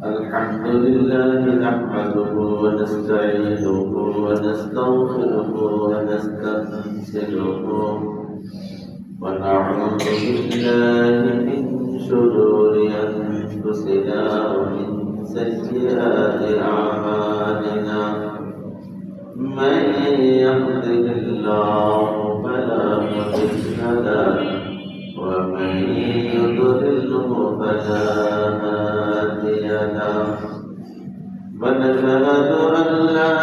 الحمد لله نحمده ونستعينه ونستغفره ونستنصره ونعوذ بالله من شرور أنفسنا ومن سيئات أعمالنا من يهده الله فلا مضل له ومن يضلله فلا هادي له ونشهد أن لا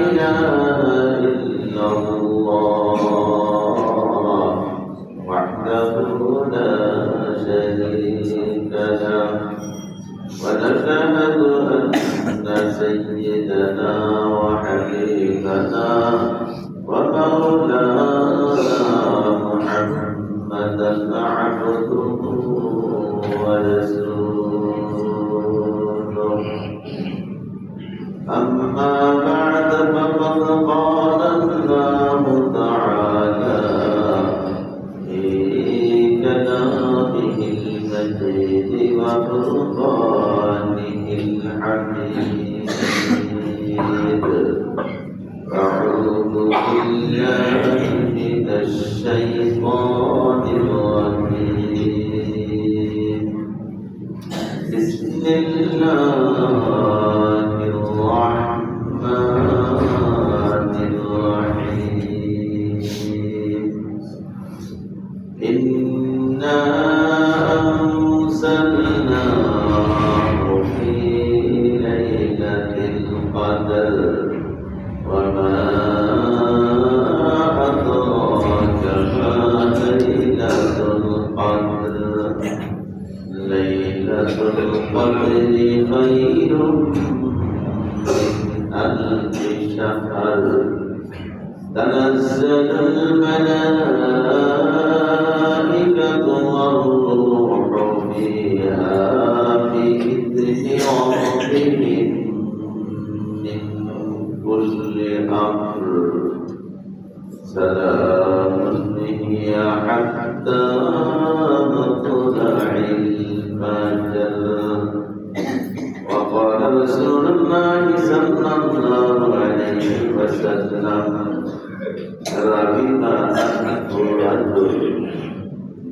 إله إلا الله وحده لا شريك له ونشهد أن سيدنا وحبيبنا ومولانا محمدا عبده ورسوله أما بعد فقد قال الله تعالى في كلامه المجيد وفرقانه الحميد أعوذ بالله من الشيطان الرجيم بسم الله الرحمن الرحيم إنا أنزلناه في ليلة القدر وما أدراك ما ليلة القدر ليلة القدر خير من ألف شهر تنزل الملائكة والروح فيها بإذن ربهم من كل أمر سلام هي حتى مطلع الفجر وقال رسول الله صلى الله عليه وسلم رغم أنه رجل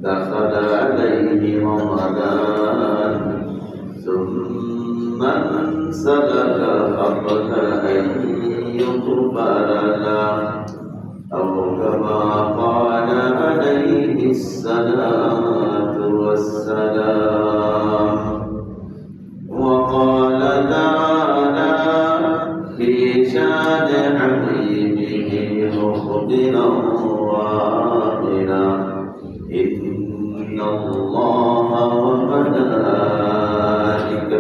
دخل عليه رمضان ثم انسلك قبل أن يقبل له أو كما قال عليه الصلاة والسلام وقال تعالى في شان حبيبه مخبرا وآخرا إن الله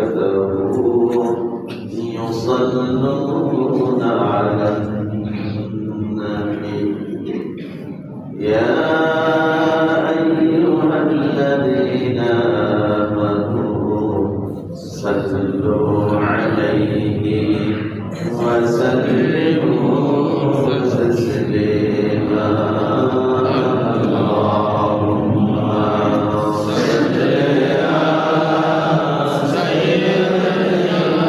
وملائكته يصلون على النبي يا أيها الذين آمنوا صلوا عليه وسلموا تسليما اللهم صل على سيدنا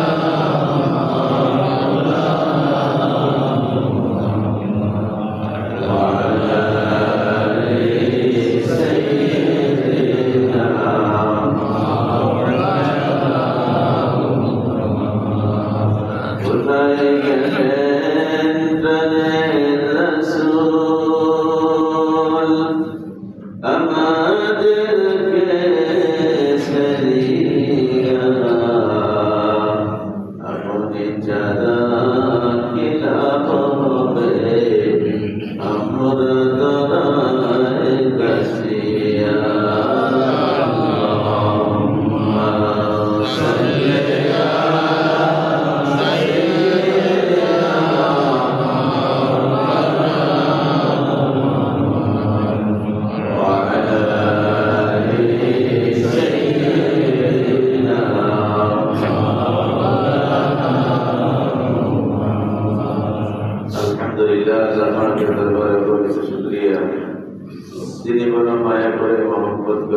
وعلى آل سيدنا وعلى آل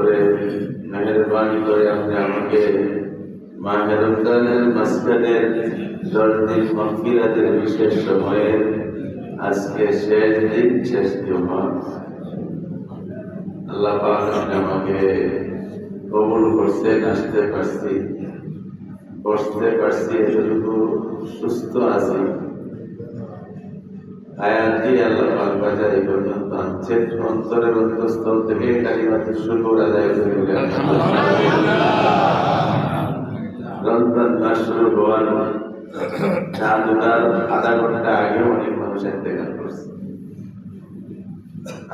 করে মেহেরবানি করে আপনি আমাকে মাহে রমজানের মাঝখানের 10 দিন মাগফিরাতের বিশেষ সময়ে আজকে শেষ দিন, শেষ জুমা, আল্লাহ পাক আপনি আমাকে কবুল করছেন। আসতে পারছি, বসতে পারছি, এতটুকু সুস্থ আছি। আয়াতটি আল্লাহ পাক বাজার এই পর্যন্ত আনছেন। অন্তরের অন্তঃস্থল থেকে কালিমাতুর শুকর আদায় করে রমজান মাস শুরু হওয়ার আধা ঘন্টা আগে অনেক মানুষ ইন্তেকাল করছে।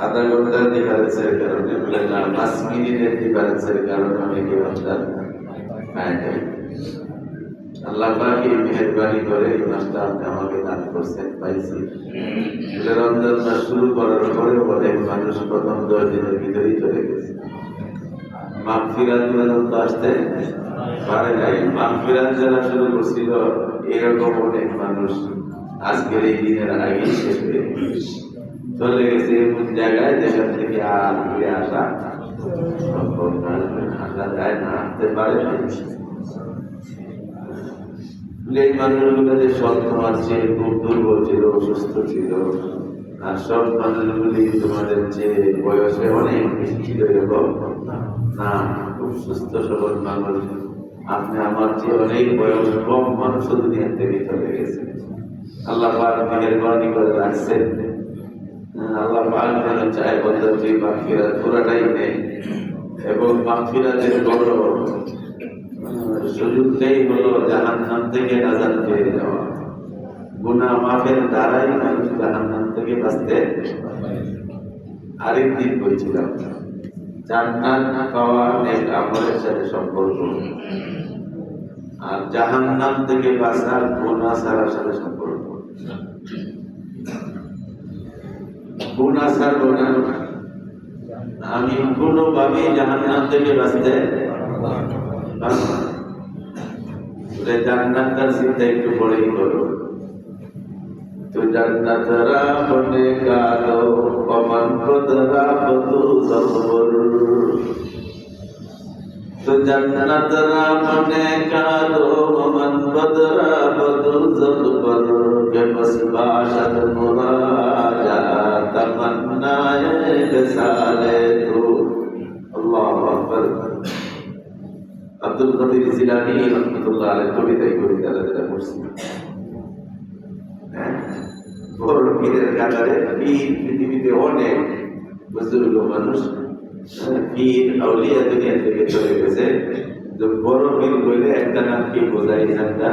আধা ঘন্টার ডিফারেন্সের কারণে, 5 মিনিটের ডিফারেন্সের কারণে অনেকে রমজান পায় নাই। আল্লাহ পাক এই মেহেরবানি করে এই মাসটা আপনি আমাকে দান করছেন, পাইছি। রমজান মাস শুরু করার পরেও অনেক মানুষ প্রথম 10 দিনের ভিতরেই চলে গেছে, মাগফিরাত পর্যন্ত আসতে পারে নাই। মাগফিরাত যারা শুরু করছিল এরকম অনেক মানুষ আজকের এই দিনের আগে শেষ হয়ে চলে গেছে এমন জায়গায় যেখান থেকে আর ফিরে আসা সম্ভব না, আসা যায় না, আসতে পারে না। এই মানুষগুলো যে সব তোমার চেয়ে খুব দুর্বল ছিল, অসুস্থ ছিল, আর সব মানুষগুলি তোমাদের চেয়ে বয়সে অনেক বেশি ছিল এরকম না, খুব সুস্থ সবল মানুষ। আপনি আমার চেয়ে অনেক বয়স কম মানুষও দুনিয়া থেকে চলে গেছে। আল্লাহ পাক মেহেরবানি করে রাখছেন। আল্লাহ পাক যেন চায় বন্ধু তুই মাগফিরাত পুরাটাই নেই, এবং মাগফিরাতের বড় সুযোগটাই হলো জাহান্নাম থেকে নাজাত পেয়ে যাওয়া। গুনাহ মাফের দ্বারাই মানুষ জাহান্নাম থেকে বাঁচতে। আরেকদিন বলছিলাম জান্নাত পাওয়া নেক আমলের সাথে সম্পর্ক, আর জাহান্নাম থেকে বাঁচার গুনাহ ছাড়ার সাথে সম্পর্ক। গুনাহ ছাড়বো না, আমি কোনোভাবেই জাহান্নাম থেকে বাঁচতে পারবো না। জান্নাতের চিন্তা একটু বড়ই করো। তো জান্নাত রাবনে কালো অমান বদরা বদু জবর, তো জান্নাত রাবনে কালো অমান বদরা বদু জবর কে বস বাশাদ মুরাজা তমন্নায়ে বিসালে তু। আল্লাহু আকবার। আব্দুল কাদের জিলানী রাহমাতুল্লাহ আলাইহি কবিতায় যেটা পড়ছি, বড় পীরের কাতারে পীর পৃথিবীতে অনেক বুজুর্গ মানুষ, পীর আউলিয়া দুনিয়া থেকে চলে গেছে। যে বড় পীর বলে একটা নাম কি বোঝায়? এই নামটা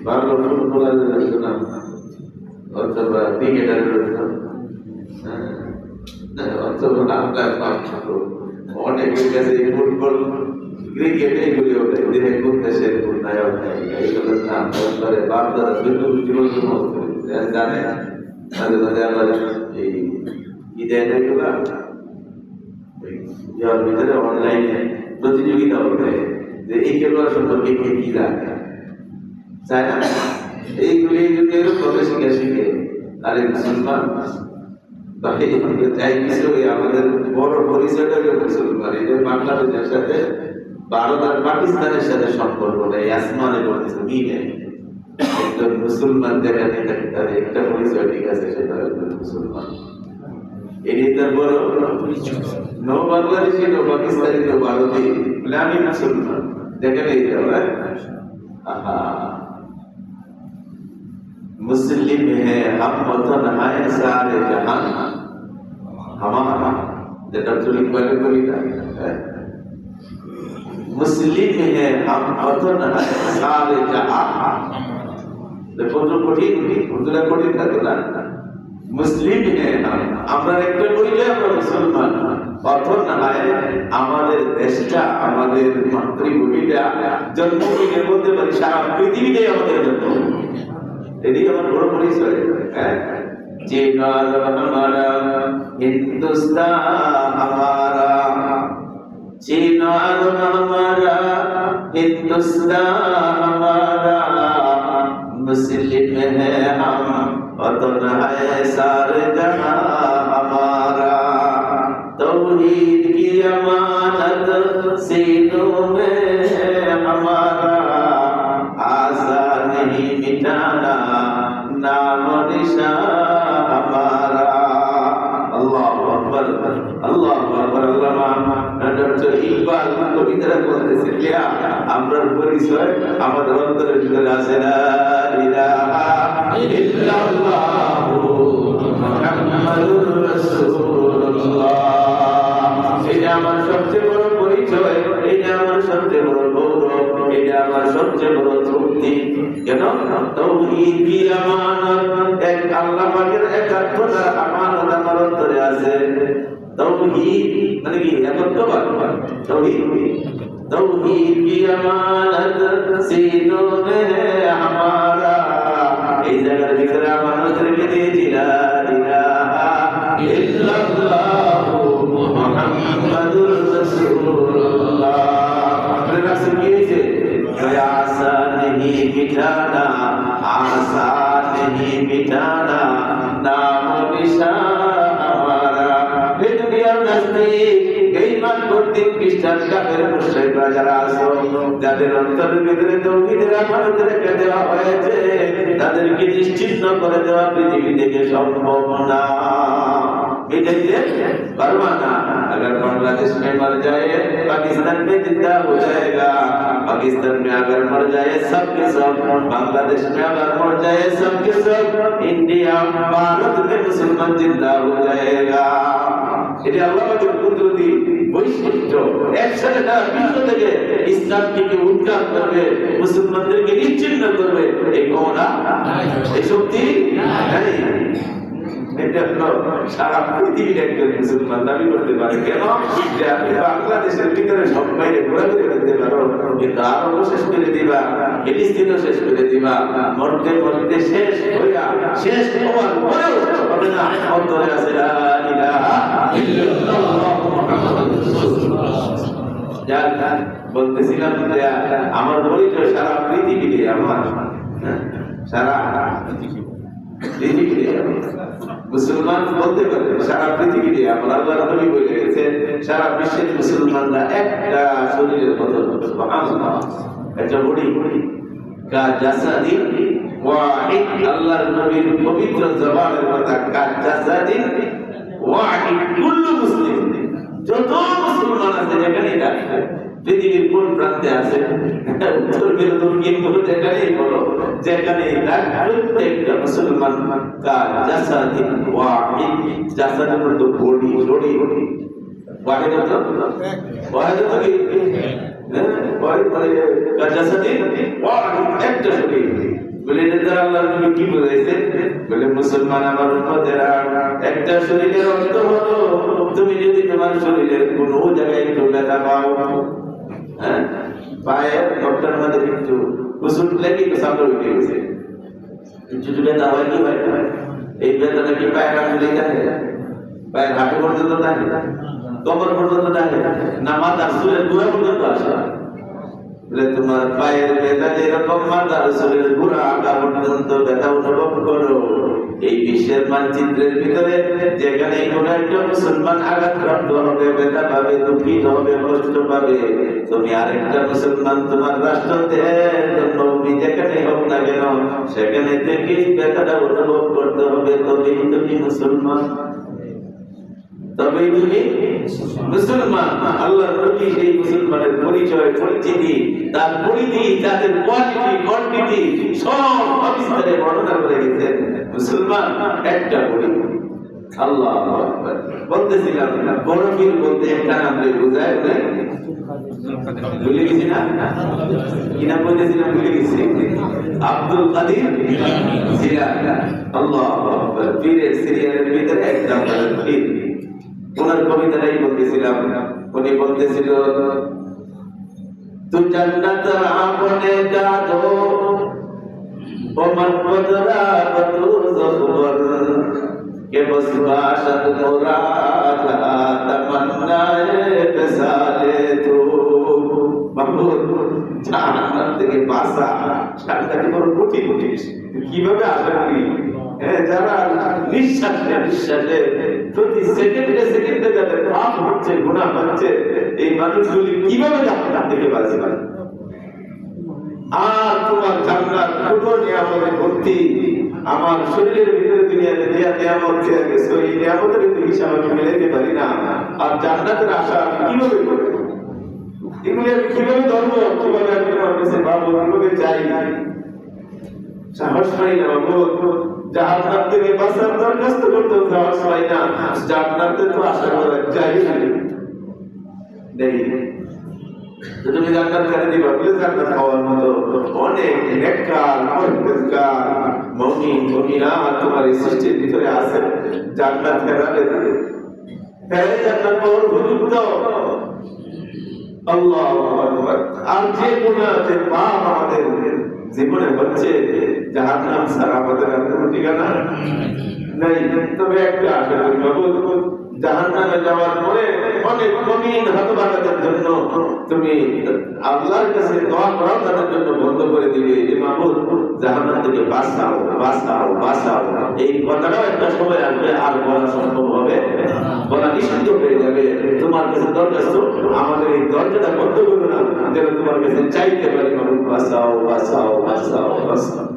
ভালো ফুটবলারের নাম অথবা ক্রিকেটারের নাম, অনেকের কাছে ফুটবল ক্রিকেট এইগুলি কোন দেশের কোন নায়ক এইগুলোর নাম বাপ দাদা জীবন জানে। মাঝে মাঝে আবার এই ঈদের এগুলা ইয়ার ভিতরে অনলাইনে প্রতিযোগিতা হবে যে এই খেলোয়াড় সম্পর্কে কে কি জানে, চায় না এইগুলি এরকম শিখে শিখে। আর এই মুসলমান আমাদের বড় পরিচয়টা মুসলমান, এটা বাংলাদেশের সাথে ভারত আর পাকিস্তানের সাথে সম্পর্ক নেই, আসমানে বলতেছে কি নেই। একজন মুসলমান যেখানে থাকে তার একটা পরিচয় ঠিক আছে, সেটা একজন মুসলমান। এটি তার বড় no Bangladeshi, no Pakistani, no ভারতীয়, আমি মুসলমান। দেখেন এই আহা मुस्लिम है हम वतन है सारे जहान हमारा, যেটা চলিত বলে কবিতা। মুসলিম है हम वतन है सारे जहान, দেখো তো কঠিন, উর্দুটা কঠিন থাকে না। মুসলিম है আমরা একটা পরিচয়, আমরা মুসলমান। অথন হয় আমাদের দেশটা, আমাদের মাতৃভূমিটা, জন্মভূমি বলতে পারি সারা পৃথিবীটাই আমাদের জন্মভূমি। এটি আমার বড় পরিচয়। চিনার हमारा हिंदुस्तान हमारा, चिनार हमारा हिंदुस्तान हमारा, मुस्लिम है हम वतन है सारे जहां हमारा, तौहीद की अमानत सीनों में है हमारा, आशा नहीं मिटाना नाम निशान हमारा। अल्लाहु अकबर, अल्लाहु अकबर। আল্লামা ডক্টর ইকবাল কবিতারা বলতেছেন, আমরার পরিচয় আমাদের অন্তরের ভিতরে আছে লা ইলাহা ইল্লাল্লাহু মুহাম্মাদুর রাসূলুল্লাহ। এটা আমার সবচেয়ে বড় পরিচয়, এটা আমার সবচেয়ে বড় গৌরব, এটা আমার সবচেয়ে বড় তৃপ্তি। কেন? তাওহীদ কি আমানত, এক আল্লাহ পাকের একাত্মতার আমানত আমার অন্তরে আছে। তাওহীদ মানে কি? একত্ববাদ। তাওহীদ কি আমানত सीनों में है हमारा, এই জায়গার ভিতরে আমানত রেখে দিয়েছি লা ইলাহা ইল্লাল্লাহু মুহাম্মাদুর রাসূলুল্লাহ। আপনি রাসূল কি হয়েছে? আশা नहीं मिटाना, आशा नहीं मिटाना नाम निशान हमारा। हे दुनियाর নাস্তিক, বেঈমান কর্তৃক খ্রিস্টান কাফের মুশরিকরা যারা আছো, যাদের অন্তরের ভিতরে তাওহীদের আমানত রেখে দেওয়া হয়েছে, তাদেরকে নিশ্চিহ্ন করে দেওয়া পৃথিবী থেকে সম্ভব না, मिटाइए परवा ना। अगर बांग्लादेश में मर जाए पाकिस्तान में जिंदा हो जाएगा, पाकिस्तान में अगर मर जाए सब के सब, बांग्लादेश में अगर मर जाए सब के सब, इंडिया भारत में मुसलमान जिंदा हो जाएगा। এটা আল্লাহ পাকের কুদরতি বৈশিষ্ট্য। একসাথে না বিশ্ব থেকে ইসলামকে উৎখাত করবে, মুসলমানদেরকে নিশ্চিহ্ন করবে, এই ক্ষমতা এই শক্তি নাই। এটা হলো সারা পৃথিবীর একজন মুসলমান দাবি করতে পারে। কেন? যে আপনি বাংলাদেশের ভিতরে সব বাইরে ঘোরাঘুরি করতে পারো, কিন্তু আরবও শেষ করে দিবা, ফিলিস্তিনও শেষ করে দিবা, মরতে মরতে শেষ হইয়া শেষ হওয়ার পরেও হবে না অন্তরে আছে লা ইলাহা ইল্লাল্লাহ মুহাম্মাদুর রাসূলুল্লাহ। যা বলতেছিলাম যে আমার পরিচয় সারা পৃথিবীতে, আমার সারা পৃথিবীতে মুসলমান বলতে পারে সারা পৃথিবীতে। আমার আল্লাহর নবী বলে গেছেন সারা বিশ্বের মুসলমানরা একটা শরীরের মতো, সুবহানাল্লাহ, একটা বডি কা জাসাদিন ওয়াহিদ। আল্লাহর নবীর পবিত্র জবানের কথা, কা জাসাদিন ওয়াহিদ। কুল্লু মুসলিম, যত মুসলমান আছে যেখানেই থাকে, পৃথিবীর কোন প্রান্তে আছে, উত্তর মেরু দক্ষিণ মেরু যেখানেই বলো, যেখানেই থাক, প্রত্যেকটা মুসলমান কা জাসাদিন ওয়াহিদ। জাসাদের মতো বডি, বডি ওয়াহিদ তো ওয়াহিদ তো কি ওয়াহিদ মানে কা জাসাদিন ওয়াহিদ, একটা শরীর। বলে এটা আল্লাহর নবী কি বলেছেন? বলে মুসলমান আমার উম্মতেরা একটা শরীরের অর্থ হলো, তুমি যদি তোমার শরীরের কোনো জায়গায় একটু ব্যথা পাও, হ্যাঁ, পায়ে ডক্টর মধ্যে একটু কুসুট লেগে তো সামনে উঠে গেছে, একটু ব্যথা হয়, কি হয়? এই ব্যথাটা কি পায়ের আঙুলে থাকে, পায়ের হাঁটু পর্যন্ত থাকে, কবর পর্যন্ত থাকে, না মাথার চুলের গোড়া পর্যন্ত আসে? তোমার পায়ের ব্যথা যেরকম মাথার চুলের গোড়া আগা পর্যন্ত ব্যথা অনুভব করো, এই বিশ্বের মানচিত্রের ভিতরে যেখানে কোনো একটা মুসলমান আঘাতপ্রাপ্ত হবে, ব্যথা পাবে, দুঃখিত হবে, কষ্ট পাবে, তুমি আরেকটা মুসলমান তোমার রাষ্ট্রের জন্য যেখানে হোক না কেন সেখানে থেকে ব্যথাটা অনুভব করতে হবে, তবেই তুমি মুসলমান, তবেই তুমি মুসলমান। আল্লাহর নবী সেই মুসলমানের পরিচয়, পরিচিতি, তার পরিধি, তাদের কোয়ালিটি, কোয়ান্টিটি সব বিস্তারে বর্ণনা করে গেছেন। মুসলমান একটা বলি, আল্লাহু আকবার। বলতেছিলাম বড়বীর বলতে একটা নাম বোঝায় না, ভুলে গেছি না, কি নাম বলতেছিলাম ভুলে গেছি, আব্দুল কাদির জিলানী। আল্লাহু আকবার। পীরের সিরিয়ালের ভিতরে এক নাম্বারের পীর। ওনার কবিতাটাই বলতেছিলাম, উনি বলতেছিল, তু জান্নাত আপনে জাদো ও মন বদরা বতু জবর কে বস বাশত মুরাদা তমন্নায়ে বেসালে তু। মাহবুব জান্নাত থেকে বাসা সাংঘাতিক বড় কোটি কোটি, কিভাবে আসবে যারা নিঃশ্বাসে প্রতি সেকেন্ডে যাদের পাপ হচ্ছে, গুনাহ হচ্ছে, এই মানুষগুলি কিভাবে জান্নাত থেকে বাঁচবে? আর তোমার জান্নাত কত নিয়ামতে ভর্তি, আমার শরীরের ভিতরে দুনিয়াতে দেয়া নিয়ামত দেয়া গেছে, ওই নিয়ামতের হিসাব আমি মিলাইতে পারি না। আর জান্নাতের আশা আমি কিভাবে করবো? এগুলি আমি কিভাবে ধরবো? কিভাবে আমি তোমার কাছে পাবো? কিভাবে চাই? সাহস পাই না বাবু। জান্নাত থেকে বাঁচার দরখাস্ত করতে সাহস পাই না। জান্নাতে তো আশা করা যায় নেই। তুমি জান্নাত করে দিবা বলে জান্নাত পাওয়ার মতো অনেক নেককার পরহেজগার মুমিন মুমিনাত তোমার এই সৃষ্টির ভিতরে আছে। জান্নাত ফেরালে ফেরালে জান্নাত পাওয়ার উপযুক্ত। আল্লাহু আকবার। আর যে গুনাহের পাপ আমাদের জীবনে হচ্ছে, জাহান্নাম ছাড়া আমাদের আর কোনো ঠিকানা নাই। তবে একটা আশা করি বাবু, জাহান্নামে যাওয়ার পরে অনেক কঠিন হতভাগাদের জন্য তুমি আল্লাহর কাছে দোয়া করাও তাদের জন্য বন্ধ করে দিবে যে মাবুদ জাহান্নাম থেকে বাঁচাও বাঁচাও বাঁচাও। এই কথাটাও একটা সময় আসবে, আর বলা সম্ভব হবে, বলা নিষিদ্ধ হয়ে যাবে। তোমার কাছে দরখাস্ত, আমাদের এই দরজাটা বন্ধ করো না, যেন তোমার কাছে চাইতে পারি মাবুদ বাঁচাও বাঁচাও বাঁচাও বাঁচাও।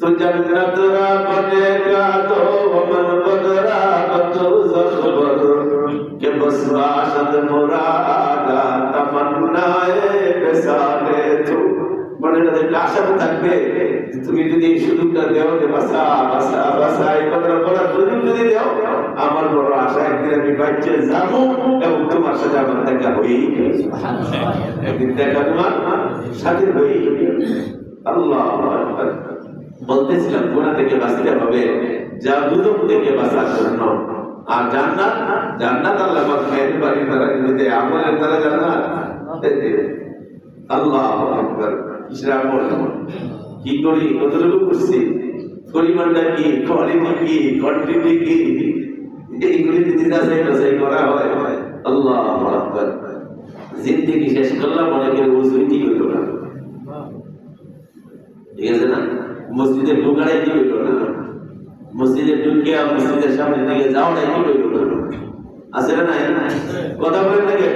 तो जन्नत रा बनेगा तो मन बदरा तो ज़बर के बस बाशद मुरादा तमन्नाए बेसाले तू মনে একটা আশা থাকবে তুমি যদি এই সুযোগটা দেও যে বাসা বাসা বাসা এই কথাটা বলার সুযোগ যদি দেও, আমার বড় আশা একদিন আমি বাচ্চা যাবো এবং তোমার সাথে আমার দেখা হয়েই একদিন দেখা তোমার সাথে হয়েই। আল্লাহ বলতেছিলাম গুনাহ থেকে বাঁচতে হবে, যা দুজক থেকে বাঁচার জন্য। আর জান্নাত, জান্নাত আল্লাহ পাক মেহেরবানির দ্বারা দিবে, আমলের দ্বারা জান্নাত দিবে। আল্লাহু আকবার। ইসলামল কি করি, কতটুকু করছি, পরিমাণটা কি, কোয়ালিটি কি, কোয়ান্টিটি কি, এইগুলি যদি যাচাই করা হয়, আল্লাহু আকবার। জিন্দেগি শেষ করলাম অনেকের ওযুই ঠিক হইল না, ঠিক আছে না? মসজিদে ঢোকাটাই কি হইল না, মসজিদে ঢুকিয়া মসজিদের সামনে দিকে যাওয়াটাই কি হইল না, আছে না? নাই কথা বলেন নাকি?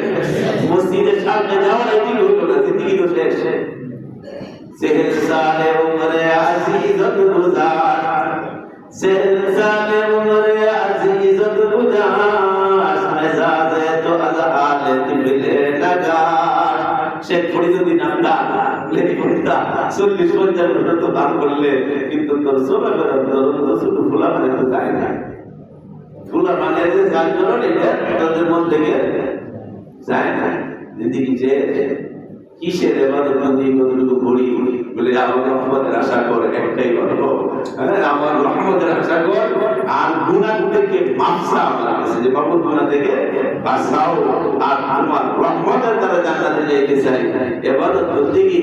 মসজিদের সামনে যাওয়াটাই কি হইল না, জিন্দেগি তো শেষ। সেহের সালে উমরে আজিজত গুজার, সেহের সালে উমরে আজিজত গুজার, মেজাজে তো আজহালে দিলে লাগা। শেখ ফরিদুদ্দিন আহমদ লেখি কবিতা 40-50 বছর তো দান করলে, কিন্তু তোর সোনা করার ধরন তো শুধু ফুলা মানে তো যায় না। ফুলা মানে যে যার জন্য এটা তাদের মন থেকে যায় না। জিন্দেগি যে কিসের এবাদত বন্দি কতটুকু করি বলে আমার রহমতের আশা কর, একটাই বলব আমার রহমতের আশা কর, আর গুনাহ থেকে বাঁচা আমার কাছে, যে বাবু গুনাহ থেকে বাঁচাও, আর আমার রহমতের দ্বারা জান্নাতে যেতে চাই। এবাদত বন্দেগী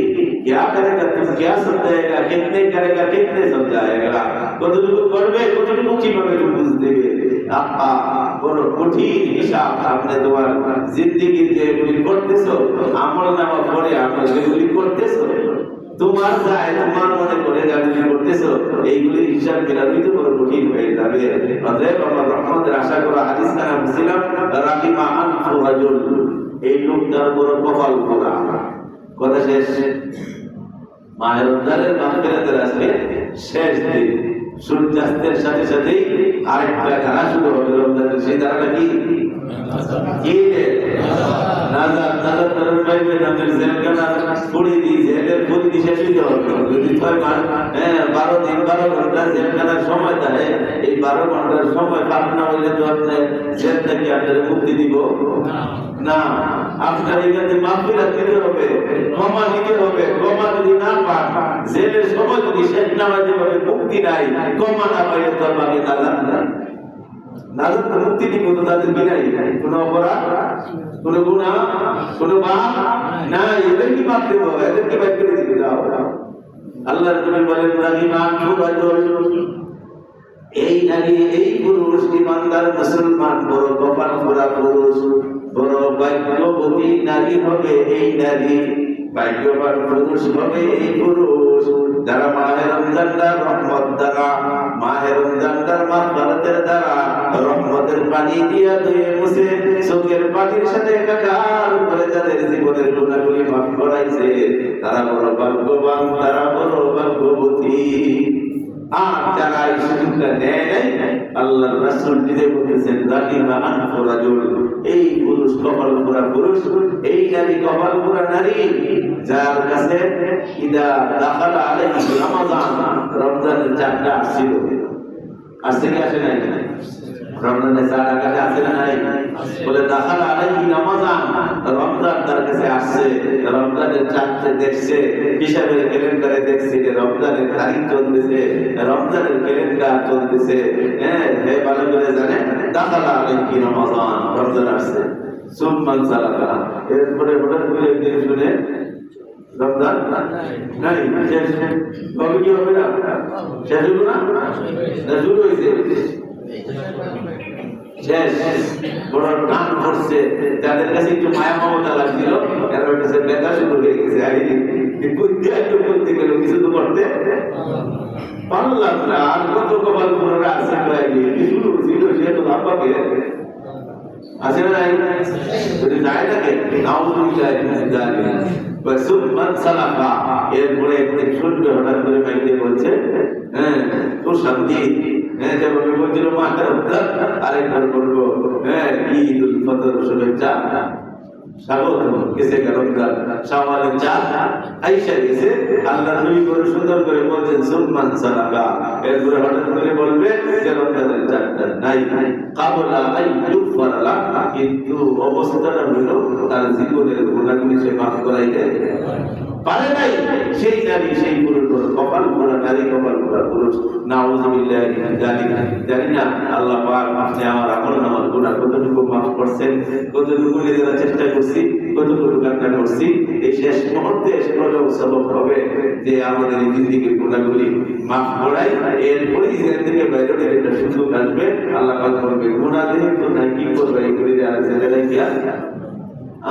क्या करेगा तुम, क्या समझाएगा, कितने करेगा, कितने समझाएगा, কতটুকু করবে, কতটুকু কিভাবে বুঝ দেবে। আপা বড় কঠিন হিসাব সামনে তোমার। জিন্দেগি যেগুলি করতেছো, আমল নামা পরে আমল যেগুলি করতেছো, তোমার যায় তোমার মনে করে যেগুলি করতেছো, এইগুলির হিসাব মেলানোই তো বড় কঠিন হয়ে যাবে। অতএব আমার রহমতের আশা করা। হাদিস কানা মুসলিম রাহিমা আনহু রাজুল, এই লোকটার বড় কপাল পোড়া। কথা শেষ। মায়ের রমজানের মাগফিরাতের আজকে শেষ দিন, সূর্যাস্তের সাথে সাথেই আরেকটা ধারা শুরু হবে রমজানের। সেই ধারাটা কি? নাজার নাজার করার পাইবে নামের জেলখানা পড়ি দিই, জেলের পরিধি শেষ হইতে হবে। যদি 6 মাস 12 দিন 12 ঘন্টা জেলখানার সময় থাকে, এই 12 ঘন্টার সময় পার না হইলে তো আপনি জেল থেকে আপনার মুক্তি দিব না। আপনার এখানে মাগফিরাত দিতে হবে, ক্ষমা দিতে হবে। ক্ষমা যদি না পান, জেলের সময় যদি শেষ না হয়, যেভাবে মুক্তি নাই, ক্ষমা না পাইলে তো বাকি নাজাত না। নাজাত তো মুক্তি দিব তো তাদের বিনাই, কোনো অপরাধ, কোনো গুনাহ, কোনো পাপ নাই, এদেরকে মাফ দেব, এদেরকে বাইর করে দিবে। যাও আল্লাহর নবী বলেন রাহিমা আনহু রাজুল, এই নারী, এই পুরুষ ইমানদার মুসলমান, বড় কপাল পোড়া পুরুষ, বড় ভাগ্যবতী নারী হবে এই নারী, ভাগ্যবান পুরুষ হবে এই পুরুষ। যারা মাহে রমজানটার রহমত দ্বারা, মাহে রমজানটার মাগফিরাতের দ্বারা রহমতের পানি দিয়া ধুয়ে মুছে চোখের পানির সাথে একাকার করে যাদের জীবনের গুনাহগুলি মাফ করাইছে, তারা বড় ভাগ্যবান, তারা বড় ভাগ্যবতী। আর যারা এই সুযোগটা নেয় নাই, আল্লাহর রাসূল নিজে বলেছেন, রাহিমা আনফু রাজুল, এই পুরুষ কপাল পোড়া পুরুষ, এই নারী কপাল পোড়া নারী, যার কাছে ইদা দাখালা আলাইহি রমাদান, রমজানের চাঁদটা আসছিল, আসছে কি আসে নাই? রমজানের চাঁদ আকাশে আসে না নাই? বলে দাখালা আলাইহি রমাদান, রমজান তার কাছে আসছে, রমজানের চাঁদকে দেখছে, হিসাবের ক্যালেন্ডারে দেখছে যে রমজানের তারিখ চলতেছে, রমজানের ক্যালেন্ডার চলতেছে, হ্যাঁ ভালো করে জানে দাখালা আলাইহি রমাদান, রমজান আসছে। সুম্মান সালাকা, এরপরে হঠাৎ করে একদিন শুনে রমজান নাই, শেষ কবে কি হবে না? শেষ হলো না? শুরু হয়েছে, শেষ। বড় টান করছে, যাদের কাছে একটু মায়া মমতা লাগছিল এর কাছে ব্যথা শুরু হয়ে গেছে। করতে গেল কিছু তো করতে পারলাম না। আর কত কপাল পুরোটা আছে শুরু ছিল, সে তো ভাববাকে আছে না নাই? যদি যায় থাকে এরপরে একদিন শুনবে হঠাৎ করে বাইরে বলছে, হ্যাঁ তো শান্তি, হ্যাঁ যেমন বলছিল আরেকবার বলবো, হ্যাঁ ঈদুল ফিতর শুভেচ্ছা, স্বাগত গেছে রমজান, শাওয়ালের চাঁদ আইসা গেছে। আল্লাহ নবী করে সুন্দর করে বলছেন সুম্মান সালাকা, এরপরে হঠাৎ করে বলবে যে রমজানের চাঁদটা নাই, কাবলা আই ইউগফার লাহ, কিন্তু অবস্থাটা হলো তার জীবনের গুনাহগুলি সে মাফ করাইতে পারে নাই। সেই নারী, সেই পুরুষ, কপাল পোড়া নারী, কপাল পোড়া পুরুষ, নাউযুবিল্লাহি মিন যালিক। জানি না আল্লাহ পাক আপনি আমার আমল গুনাহ কতটুকু মাফ করছেন, কতটুকু নিজেরা চেষ্টা করছি, কতটুকু কান্না করছি। এই শেষ মুহূর্তে এসে হলেও সবক হবে যে আমাদের এই জিন্দেগির গুনাহগুলি মাফ করাই, এরপরে জেল থেকে বাইরে একটা সুযোগ আসবে, আল্লাহ পাক বলবে গুনাহ দিয়ে তো না কি করবে, এগুলি আর জেলে গিয়া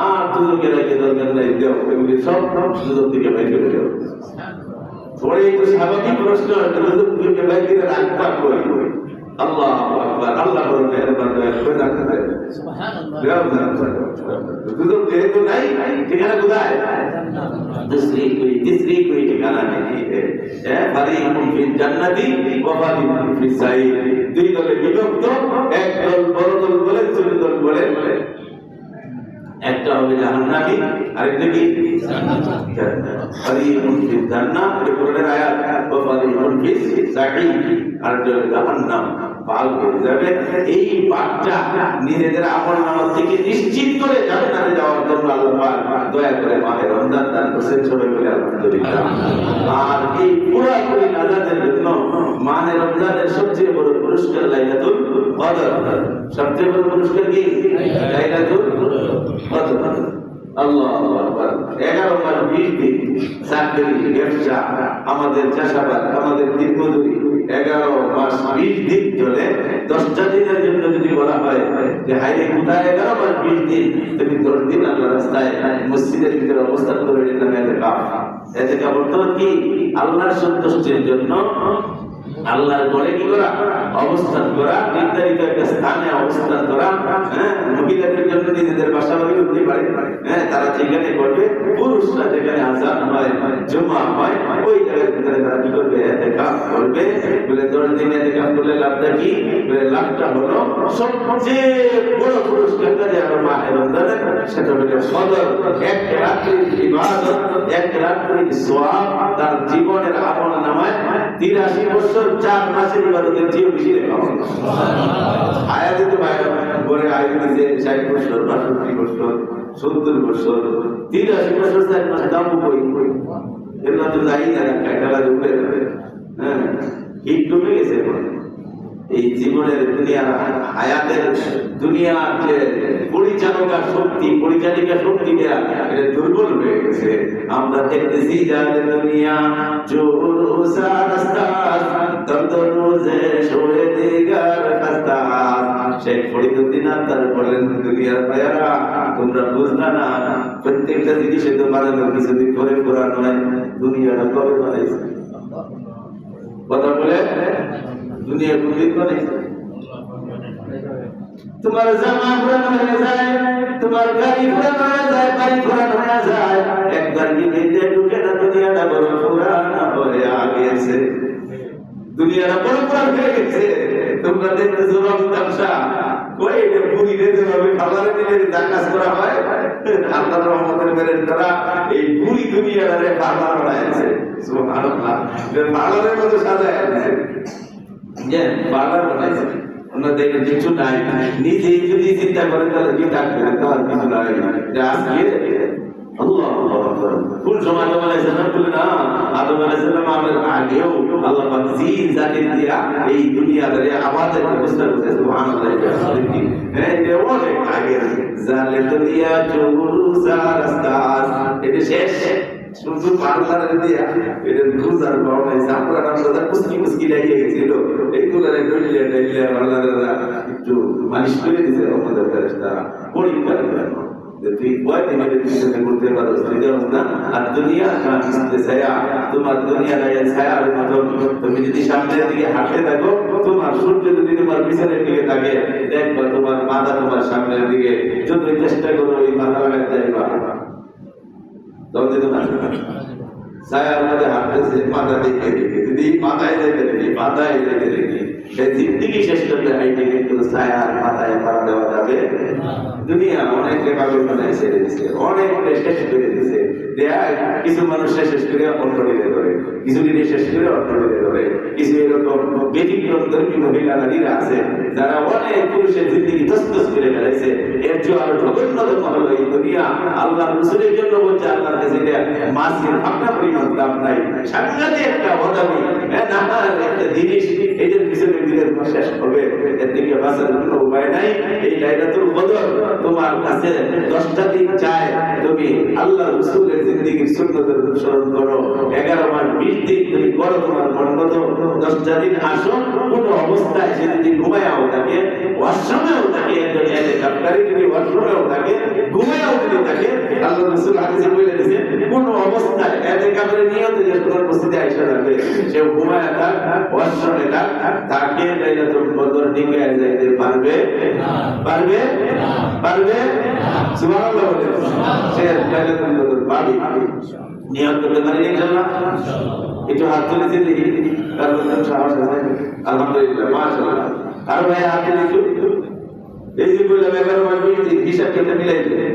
আর দুজনকে রেখে দরকার নাই, দেও এগুলি সব সুযোগ থেকে বাইর করে দেও। পরে একটু স্বাভাবিক প্রশ্ন, দুজনকে বাইর করে রাখবা কই? আল্লাহু আকবার, আল্লাহ বড় মেহেরবান, করে রাখতে সুবহানাল্লাহ। দুজন যেহেতু নাই, ঠিকানা কোথায়? तीसरी कोई ठिकाना नहीं है। फरीकुम फिल जन्नती व फरीकुम फिस साईर। দুই দলে বিভক্ত, এক দল বড় দল বলে, ছোট দল বলে, একটা হবে জাহান্নামী, আরেকটা কি জান্নাত। ফরিকুন ফিল জান্নাহ, কোরআনের আয়াত, ওয়া ফরিকুন ফিস সাঈর, আর জাহান্নাম পাল হয়ে যাবে। এই পাঠটা নিজেদের আমলনামা থেকে নিশ্চিত করে জান্নাতে যাওয়ার জন্য আল্লাহ পাক দয়া করে মাহে রমজান দান করেছেন, সবাই বলে আলহামদুলিল্লাহ। আর এই পুরোপুরি নাজাতের জন্য মাহে রমজানের সবচেয়ে বড় পুরস্কার লাইলাতুল কদর। সবচেয়ে বড় পুরস্কার কি? লাইলাতুল কদর। আল্লাহু আকবার। 11 মাস 20 দিন চাকরি, ব্যবসা, আমাদের চাষাবাদ, আমাদের দিনমজুরি, 11 মাস 20 দিন চলে। 10টা দিনের জন্য যদি বলা হয় যে হাইরে কোথায় 11 মাস 20 দিন, তুমি 10 দিন আল্লাহর রাস্তায় মসজিদের ভিতরে অবস্থান করে এটা ইতিকাফ। ইতিকাফ অর্থ কি? আল্লাহর সন্তুষ্টির জন্য আল্লাহর ঘরে কি করা? অবস্থান করা, নির্ধারিত একটা স্থানে অবস্থান করা। হ্যাঁ, মহিলাদের জন্য নিজেদের বাসা বাড়ি হতে পারে, হ্যাঁ তারা যেখানে করবে, পুরুষরা যেখানে আযান হয়, জুমা হয়, ওই জায়গার ভিতরে তারা কি করবে? ইতিকাফ করবে। বলে 10 দিন ইতিকাফ করলে লাভটা কি? বলে লাভটা হলো সবচেয়ে বড় পুরস্কারটা যে আমরা মাহে রমজানের, সেটা হলো কদর। এক রাত্রির ইবাদত, এক রাত্রির সওয়াব তার জীবনের আমলনামায় 83 বছর 4 মাসের ইবাদতের চেয়ে বেশি লেখা হবে। আয়াতে তো বলে আয়াতে যে 60 বছর, 62 বছর, 70 বছর, 83 বছর 4 মাস দাম কই? এগুলো তো যাই না, খেলা ঢুকে যাবে। হ্যাঁ, হিট ডুবে গেছে। এই জীবনের দুনিয়ার হায়াতের, দুনিয়ার যে পরিচালকা শক্তি, পরিচালিকা শক্তিটা এটা দুর্বল হয়ে গেছে। আমরা দেখতেছি যাদের দুনিয়া জোরসা রাস্তা তন্দরুজে শোয়ে দিগার রাস্তা। শেখ ফরিদউদ্দিন আত্মার বলেন, দুনিয়ার ভাইয়ারা তোমরা বুঝলা না, প্রত্যেকটা জিনিসে তো বানানোর কিছুদিন পরে পুরানো হয়। দুনিয়াটা কবে বানাইছে? কথা বলে দুনিয়া বুদ্ধি করে তোমার জামা পুরানো হয়ে যায়, তোমার গাড়ি পুরানো হয়ে যায়, বাড়ি পুরানো হয়ে যায়, একবার কি ভেতরে ঢুকে না দুনিয়াটা বড় পুরানা হয়ে গেছে, দুনিয়াটা বড় পুরান হয়ে গেছে। তোমরা দেখতেছো রং তামসা কই এটা বুড়িরে যেভাবে খাবারে দিলে যা কাজ করা হয়, আল্লাহর রহমতের মেরে তারা এই বুড়ি দুনিয়াটারে বারবার বানাইছে। সুবহানাল্লাহ, বারবারের মতো সাজায় আছে, যে বারবার বানাইছে। আমরা দেখে কিছু নাই, নিজেই যদি চিন্তা করেন তাহলে কি থাকবে, তার কিছু নাই। যে আজকে আল্লাহ কোন সময় আদম আলাইহিস সালাম বলে না, আদম আলাইহিস সালাম আমাদের আগেও আল্লাহ পাক জিন জাতির দিয়া এই দুনিয়াতে আমাদের ব্যবস্থা করেছে। সুবহানাল্লাহ, হ্যাঁ এটা অনেক আগে জালে দুনিয়া চুরু সারাস্তাস, এটা শেষ শুধু পার্লার দিয়া এটা গুজার বাউলাই সাপরা নামটা কুস্কি কুস্কি লাগিয়ে গেছিল, এইগুলারে ডলিয়া ডলিয়া পার্লাররা একটু মালিশ করে দিয়েছে আমাদের ফেরেশতা পরিষ্কার করে। তুই কয়দিন এর পিছনে করতে পারো না, আর দুনিয়া ছায়া, তোমার দুনিয়া ছায়ার মতো। তুমি যদি সামনের দিকে হাঁটতে থাকো, তোমার সূর্য যদি তোমার পিছনের দিকে থাকে, দেখবা তোমার মাথা তোমার সামনের দিকে, যতই চেষ্টা করো ওই মাথা লাগাতে যাইবা, তখন তোমার ছায়ার মধ্যে হাঁটতেছে, মাথা দেখে দেখে যদি মাথায় দেখে দেখি, মাথায় দেখে দেখি জিন্দিগি শেষ করতে হাইটে, কিন্তু ছায়ার মাথায় পাড়া দেওয়া যাবে। দুনিয়া অনেকে পাগল বানায় ছেড়ে দিচ্ছে, অনেকে শেষ করে দিচ্ছে। কিছু মানুষ শেষ করে অন্য দিতে ধরে, কিছু দিনে শেষ করে অন্য দিতে ধরে, কিছু এরকম ব্যতিক্রম ধর্মী মহিলা নারীরা আছে যারা অনেক পুরুষের জিন্দিগি তসতস করে ফেলেছে। এর জন্য আরো জঘন্যতম হলো এই দুনিয়া আল্লাহ রসুলের জন্য বলছে, আল্লাহর কাছে মাছের ভাবনা পরিমাণ দাম নাই, সাংঘাতিক একটা অদামি একটা জিনিস, এটার পিছনে দিনের শেষ হবে, এর দিকে বাঁচার কোনো উপায় নাই। এই লাইলাতুল কদর তোমার কাছে 10টা দিন চায়, তুমি আল্লাহ রসুলের জিন্দিগির সুন্নতের অনুসরণ করো, 11 মাস 20 দিন তুমি করো তোমার মনমত, 10টা দিন আসো, কোনো অবস্থায় সে যদি ঘুমায়াও থাকে, ওয়াশরুমেও থাকে, একজন এতেকাফকারী যদি ওয়াশরুমেও থাকে, ঘুমায়াও যদি থাকে, আল্লাহ রসুল হাদিসে বলে দিয়েছে কোনো অবস্থায় এতেকাফের নিয়তে যে তোমার মসজিদে আইসা যাবে, সে ঘুমায়া থাক, ওয়াশরুমে থাক, তাকে লাইলাতুল কদর দিকে যাইতে পারবে পারবে পারবে সুবহানাল্লাহ বলে সে লাইলাতুল কদর পাবে। নিয়ত করতে পারি ইনশাআল্লাহ, একটু হাত তুলে দিই, তারপর সাহস আছে আলহামদুলিল্লাহ মাশাআল্লাহ। আর ভাই হাত তুলে একটু, এই যে বললাম 11 মাস 20 দিন হিসাব করতে মিলাই দিলে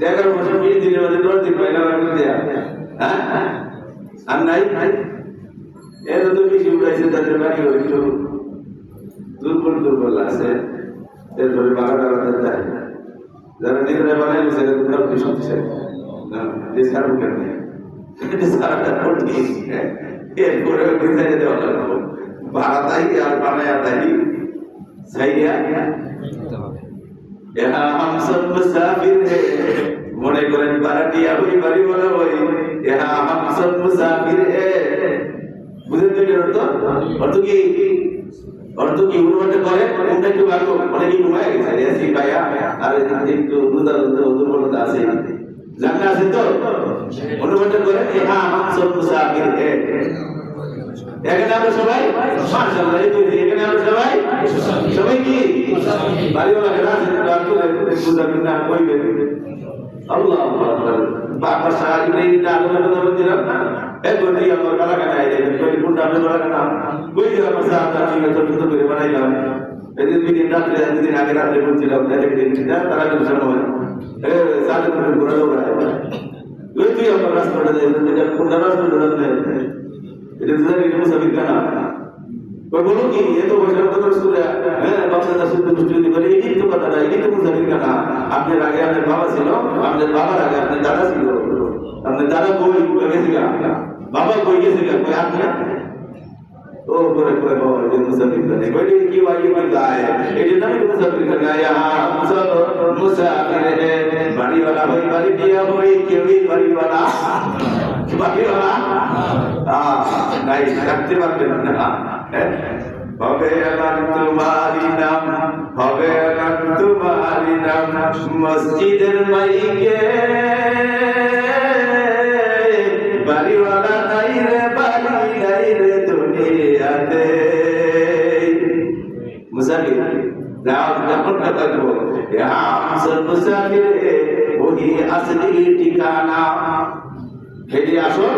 11 মাস 20 দিনের মধ্যে 10 দিন পাইলাম আমি দেয়া, হ্যাঁ আর নাই এর তো বেশি উঠাইছে, তাদের বাড়ি একটু দুর্বল আছে, এরপরে বাগাটা যায় যারা নিজেরা বানাই সেটা তোমরা কি শক্তিশালী না, যে সার বুকের নেই সারাটা কঠিন, এরপরে ডিজাইনে দেওয়া লাগবে ভাড়া তাই আর বানায়া তাই সাইয়া यहाँ हम सब मुसाफिर हैं, মনে করেন বারাটিয়া হই বাড়িওয়ালা হই, यहाँ हम सब मुसाफिर हैं। বুঝেন তো এর অর্থ কি? অর্থ কি অনুবাদ করে কোনটা একটু ভালো, অনেকে ঘুমায় গেছে এসি ভাইয়া, আর একটু দুর্বলতা আছে, জানা আছে তো অনুবাদ করে यहाँ हम सब मुसाफिर हैं। এখানে আমরা সবাই মাশাআল্লাহ, এই তো এখানে আমরা সবাই সবাই কি বাড়িওয়ালা আছে, ডাক্তার বুঝাবেন না কইবেন আল্লাহ আকবার। বাবা সাহেব এই আলোচনা কথা বলছিলাম না, এখন এই আমার বালাকানা আইলে কই কোনটা আমি বালাকানা কই যে আমার সাথে আমি তো ছোট করে বানাইলাম, এই যে দিন রাতে দিন আগে রাতে বলছিলাম এটা তারা কিন্তু সময় সাথে করে ঘোরা দৌড়ায়, ওই তুই আমার রাস্তাটা এটা কোনটা রাস্তাটা এটা দুজন এটা মুসাফির কানা কই বলো কি এত বছর তো সুরে হ্যাঁ বাচ্চাটা শুদ্ধ মুষ্টি করে এই তো কথাটা, এই তো মুসাফির কানা। আপনার আগে আপনার বাবা ছিল, আপনার বাবার আগে আপনার দাদা ছিল, আপনার দাদা কই গেছিল, বাবা কই গেছিল, কই আপনি ও করে কই বাবা এটা মুসাফির কানা কই কি ওয়াই কি গায়, এটা নাম মুসাফির কানা। यहाँ सब मुसाफिर हैं, বাড়িওয়ালা হই বাড়ি দিয়া হই, কেউই বাড়িওয়ালা বাড়িওয়ালা নাই রাখতে পারবেন না। হবে আলান তোমারি নাম, হবে আলান তোমারি নাম, মসজিদের মাইকে বাড়িওয়ালা নাই রে, বাড়ি নাই রে দুনিয়া, মুসাফির যাও যখন থাকবো হামসল মুসাফির ওহি আসলি ঠিকানা হেদি আসল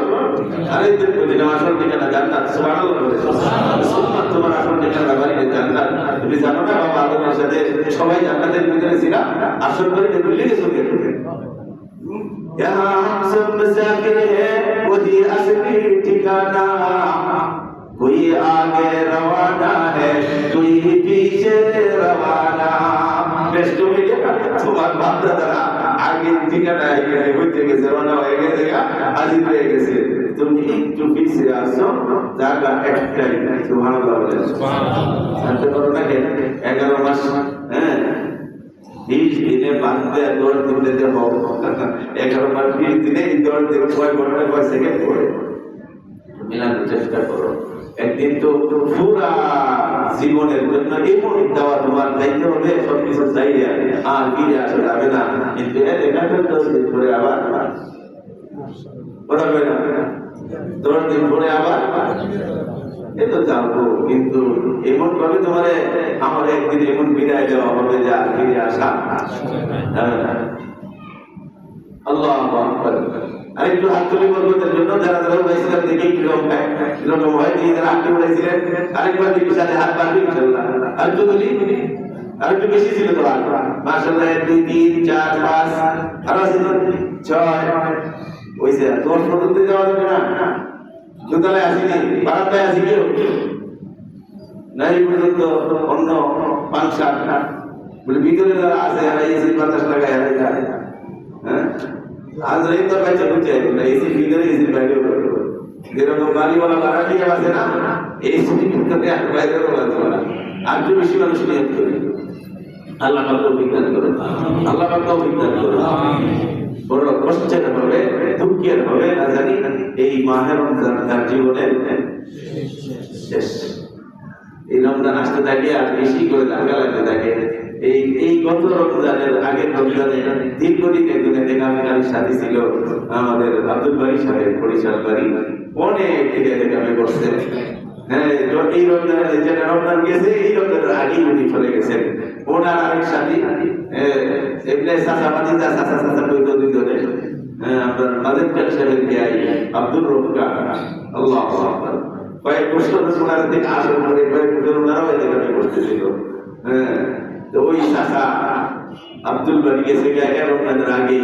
আরে তুমি আসল ঠিকানা জান্নাত সুবহানাল্লাহ বলে সুবহানাল্লাহ তোমার আসল ঠিকানা বাড়ি জান্নাত তুমি জানো না বাবা আদমের সাথে সবাই জান্নাতের ভিতরে ছিল আসল করে ভুলে গেছো কেন यहाँ हम सब मुसाफिर हैं वही असली ठिकाना कोई आगे रवाना है कोई पीछे रवाना बेस्ट में क्या तुम्हार बाप दादा आगे ठिकाना है होते के रवाना हो गए हाजिर हो गए तुम একটু পিছে আসো জায়গা একটাই সুবহানাল্লাহ বলে সুবহানাল্লাহ শান্ত করো না কেন 11 মাস হ্যাঁ 20 দিনে বাঁধতে দৌড় দিতে যাবো 11 মাস 20 দিনে দৌড় দিতে কয় ঘন্টা কয় সেকেন্ড পড়ে মিলানোর চেষ্টা করো একদিন তো পুরা জীবনের জন্য এমন দেওয়া তোমার দায়িত্ব হবে সবকিছু চাইলে আর ফিরে আসা যাবে না কিন্তু এখানে তো করে আবার পড়াবে না দৌড় দিন পরে আবার এতো যাবো কিন্তু এমন ভাবে তোমার আমার একদিন এমন বিদায় দেওয়া হবে যে আর ফিরে আসা যাবে না আল্লাহু আকবার আরেকটু হাত তুলে বলবার জন্য যারা যারা উড়াইছিলেন দেখি কিরকম হয় দিয়ে যারা হাত উড়াইছিলেন আরেকবার দেখি সাথে হাত বাড়বে ইনশাআল্লাহ আরেকটু তুলি আরেকটু বেশি ছিল তো আর মাশাআল্লাহ 2 3 4 5 আর আছে 6 ওইসে তোর ফটোতে যাওয়া যাবে না দোতলায় আসিনি বারান্দায় আসি কেউ নাই পর্যন্ত অন্য 5-7 বলে ভিতরে যারা আছে এরা এসি বাতাস লাগায় এরা যায় হ্যাঁ আজ এই তো বাইরে বুঝে না এসি ভিতরে এসি বাইরে যেরকম গাড়িওয়ালা ভাড়া নিয়ে আসে না এসি ভিতরে আর বাইরেও আছে আর একটু বেশি মানুষ নিয়ে করে আল্লাহ পাক বিজ্ঞান করে আল্লাহ পাক বিজ্ঞান করে বড় কষ্টের হবে দুঃখের হবে না জানি এই মাহে রমজান তার জীবনের শেষ এই রমজান আসতে থাকে আর বেশি করে লাগা লাগতে থাকে এই গত রমজানের আগের রমজানে দীর্ঘদিন একজনে দেখামের সাথে ছিল আমাদের আব্দুল বাড়ি সাহেব বরিশাল বাড়ি অনেক দেখামে করছে হ্যাঁ এই রমজানের যেটা রমজান গেছে এই রমজানের আগেই উনি চলে গেছেন ওনার আরেক সাথী এমনি চাচাবাদি চাচা বৈধ দুজনে আপনার মালিক সাহেবের বিয়াই আব্দুল রফকা আল্লাহু আকবার কয়েক বছর ওনার থেকে আসার পরে কয়েক বছর ওনারাও এখানে করতেছিল হ্যাঁ তো ওই চাচা আব্দুল বাড়ি গেছে রমজানের আগে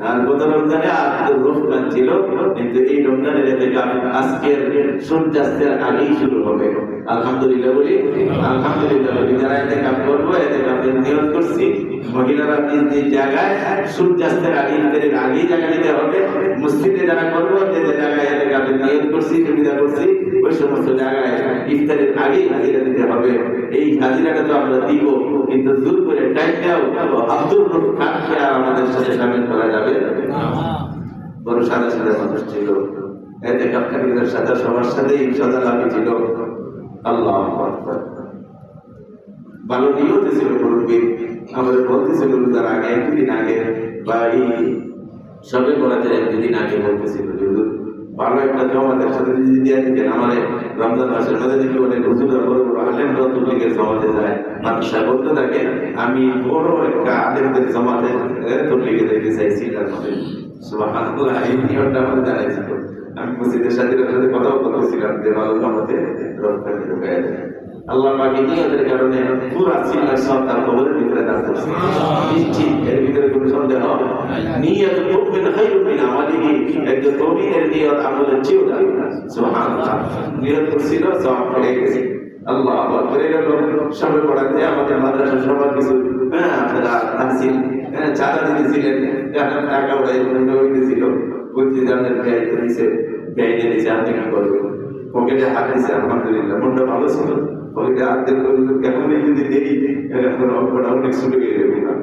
আর গত রমজানে আব্দুল রফকান ছিল কিন্তু এই রমজানের আজকের সূর্যাস্তের আগেই শুরু হবে আলহামদুলিল্লাহ বলি আলহামদুলিল্লাহ বলি যারা এতে কাজ করবো এতে কাজের নিয়োগ করছি মহিলারা নিজ নিজ জায়গায় সূর্যাস্তের আগে ইফতারের আগেই জায়গা নিতে হবে মসজিদে যারা করবো যে জায়গায় এতে কাজের নিয়োগ করছি সুবিধা করছি ওই সমস্ত জায়গায় ইফতারের আগেই হাজিরা দিতে হবে এই হাজিরাটা তো আমরা দিব কিন্তু দূর করে টাইমটাও আব্দুল রফকানকে আর আমাদের সাথে সামিল করা যাবে বড় সাদা সাদা মানুষ ছিল এতে কাপকারীদের সাথে সবার সাথেই সদা লাভি ছিল আল্লাহু আকবার ভালো নিয়তে ছিল করবে আমাদের বলতেছিল তার আগে একদিন আগে বা এই সবে বলাতে একদিন আগে বলতেছিল ভালো একটা জমাতের সাথে যদি দিয়ে দিতেন আমার রমজান মাসের মধ্যে দেখি অনেক হুজুরা বড় বড় আলেম তবলিগের জমাতে যায় মানুষরা বলতে থাকে আমি বড় একটা আলেমদের জমাতে তবলিগে যেতে চাইছি তার মধ্যে সুবহানাল্লাহ এই নিয়মটা আমাদের জানাইছিল আমি মসজিদের সাথে কথা বলছিলাম যে ভালো জমাতে রমজান ঢুকে যায় আল্লাহ পাকের নিয়তের কারণে পুরো সিল্লার সব তার কবরের ভিতরে দাঁড় করছে নিশ্চিত এর ভিতরে কোনো সন্দেহ নিয়ত মুমিন খায়রুম মিন আমালিহি একজন মুমিনের নিয়ত আমলের চেয়েও দামি সুবহানাল্লাহ নিয়ত করছিল সব হয়ে গেছে আল্লাহু আকবার এরকম সবে পড়াতে আমাদের মাদ্রাসা সবার কিছু আপনারা তাহসিল চাঁদা দিয়েছিলেন টাকা উড়াই হয়েছিল বলছি যে আমাদের ব্যয় দিয়েছে ব্যয় দিয়েছে আপনি কি করবেন পকেটে হাত দিয়েছে আলহামদুলিল্লাহ মনটা ভালো ছিল পকেটে হাত দিয়ে কেমনই যদি দেরি এখন অঙ্কটা অনেক ছুটে গিয়ে যাবে না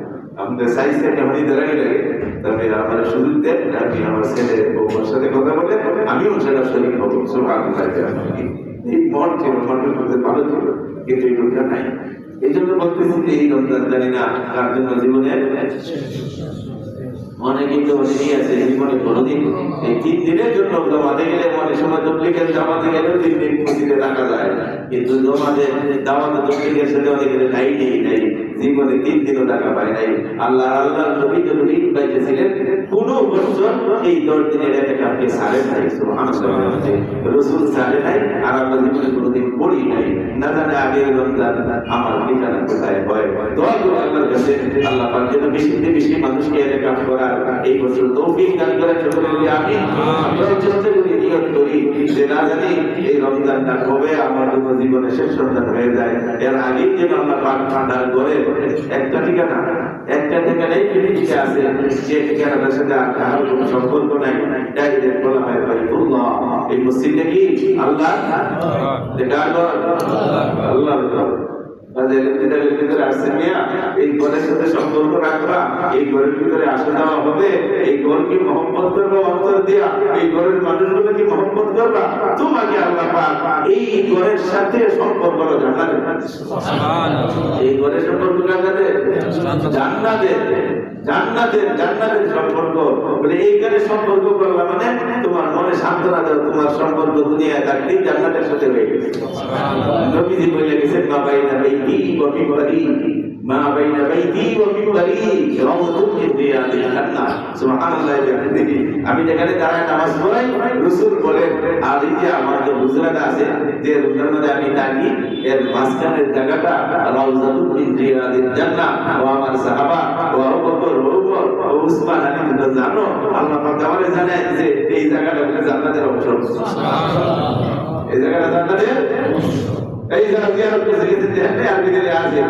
আমাদের সাইজটা কেমনই দাঁড়াই লাগে তবে আমার সুযোগ দেন আপনি আমার ছেলে বউর সাথে কথা বলে আমিও সেটা শরীর হবো সুবহানাল্লাহ এই মন ছিল মনের মধ্যে ভালো ছিল কিন্তু এই লোকটা নাই এই জন্য বলতেছি যে এই রমজান জানি না কার জন্য জীবনে অনেকেই তো অনেকেই আছে জীবনে কোনোদিন এই 3 দিনের জন্য জমাতে গেলে অনেক সময় ডুপ্লিকেট জমাতে গেলেও 3 দিন খুশিতে টাকা যায়, কিন্তু জমাতে দাওয়াতে ডুপ্লিকেট সাথে অনেকের নাই জীবনে 3 দিনও টাকা পায় নাই। আল্লাহ নবী নবী পাইতেছিলেন কোন বছর এই 10 দিনের এতেকাফকে সারে নাই, সুবহানাল্লাহ। রাসূল সারে নাই, আর আমরা জীবনে কোনোদিন পড়ি নাই, না জানে আগে রমজান আমার ঠিকানা কোথায় হয়। দোয়া করুন আল্লাহর কাছে, আল্লাহ পাক যেন বেশি বেশি মানুষকে এতেকাফ করার এই বছর তৌফিক দান করেন। সকলে আমিন। আমরা চেষ্টা করি, নিয়ত করি যে না জানি এই রমজানটা কবে আমার জীবনে শেষ রমজান হয়ে যায়, এর আগেই যেন আল্লাহ পাক ঠান্ডার করে একটা ঠিকানাই পৃথিবীতে আছে, যে ঠিকানাটার সাথে আর কারোর কোনো সম্পর্ক নাই, ডাইরেক্ট বলা হয় বাইতুল্লাহ। এই মসজিদে কি আল্লাহ আল্লাহ এই ঘরের সাথে সম্পর্ক রাখবা, এই ঘরের ভিতরে আসা যাওয়া হবে, এই ঘরকে মহব্বত করবা অন্তর দিয়া, এই ঘরের মানুষগুলোকে মহব্বত করবা, তোমাকে আল্লাহ পাক এই ঘরের সাথে সম্পর্ক জান্নাতে, এই ঘরের সম্পর্ক জান্নাতের সম্পর্ক বলে এইখানে সম্পর্ক করলা মানে তোমার মনে সান্ত্বনা দাও, তোমার সম্পর্ক দুনিয়ায় থাকতেই জান্নাতের সাথে হয়ে গেছে। নবীজি বলে গেছেন মা বাইনা বাইতি ওয়া মিম্বারি, মা বাইনা বাইতি ওয়া মিম্বারি রাউযাতুন মিন রিয়াদিল জান্নাহ। সুবহানাল্লাহ। আমি যেখানে দাঁড়ায় নামাজ পড়াই, রাসূল বলেন আর এই যে আমার যে হুজরাটা আছে, যে রুমের মধ্যে আমি থাকি, এর মাঝখানের জায়গাটা রাউযাতুন মিন রিয়াদিল জান্নাহ। ও আমার সাহাবা ও আবু বকর ও ওমর ও উসমান, আমি তো জানো আল্লাহ পাক আমারে জানায় যে এই জায়গাটা হলো জান্নাতের অংশ। সুবহানাল্লাহ। এই জায়গাটা জান্নাতের, এই জায়গা জিয়ারত করতে গেছে দেখতে আর ভিতরে আছে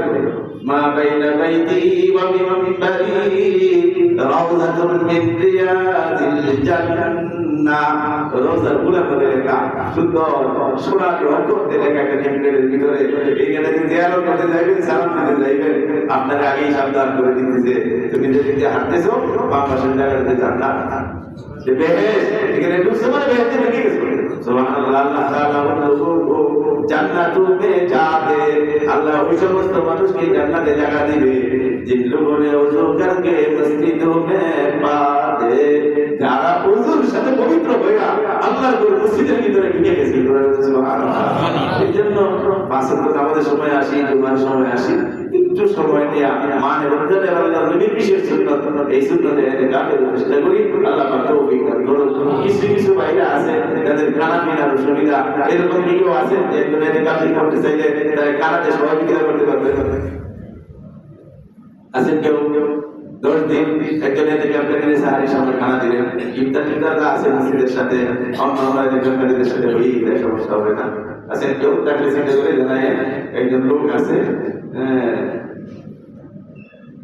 মা বাইনা বাইতি ওয়া মিম্বারি রাউযাতুন মিন রিয়াদিল জান্নাহ। রোজার গুলামদের লেখা সুন্দর সোনালি অক্ষরে লেখা একটা টেমপ্লেটের ভিতরে, এইখানে যে জিয়ারত করতে যাইবেন, সালাম দিতে যাইবেন, আপনাকে আগেই সাবধান করে দিতেছে তুমি যেদিকে হাঁটতেছো বাম পাশের জায়গাটাতে জান্নাত, যে বেহেশত, এখানে ঢুকছে মানে বেহেশতে ঢুকে গেছে। সুবহানাল্লাহ। আল্লাহ তাআলা জান্নাতু মে যাবে, আল্লাহ ওই সমস্ত মানুষকে জান্নাতে জায়গা দিবে जिन लोगों ने वजू करके मस्जिदों में बादे, যারা ওযুর সাথে পবিত্র হইয়া আল্লাহর ঘর মসজিদের ভিতরে ঢুকে গেছে। সুবহানাল্লাহ। এইজন্য পাঁচ ওয়াক্ত নামাজের সময় আসি, জুমার সময় আসি, একটু সময় নিয়ে মানে রমজানের আল্লাহর নবীর বিশেষ সুন্নাত, এই সুন্নাতে এতেকাফের চেষ্টা করি। আল্লাহ পাক তৌফিক দান করুন। কিছু বাইরে আছে যাদের খানা পিনার অসুবিধা, এরকম কেউ আছে যে এতেকাফ করতে চাইলে তারা খানাতে সহযোগিতা করতে পারবে। আছে কেউ 10 দিন একজন এতেকাফকারীর সাহারির সামনে খানা দিলেন, ইফতার আছে মসজিদের সাথে, আমরা এতেকাফকারীদের সাথে হয়ে যায়, সমস্যা হবে না। আছেন কেউ তাকে চিন্তা করে জানায় একজন লোক আছে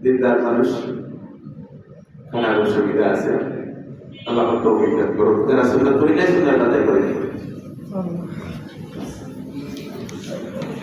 দিনদার মানুষ, খানার অসুবিধা আছে, আল্লাহ তৌফিক দান করুন। যারা সুন্নাত করি নাই সুন্নাত আদায় করে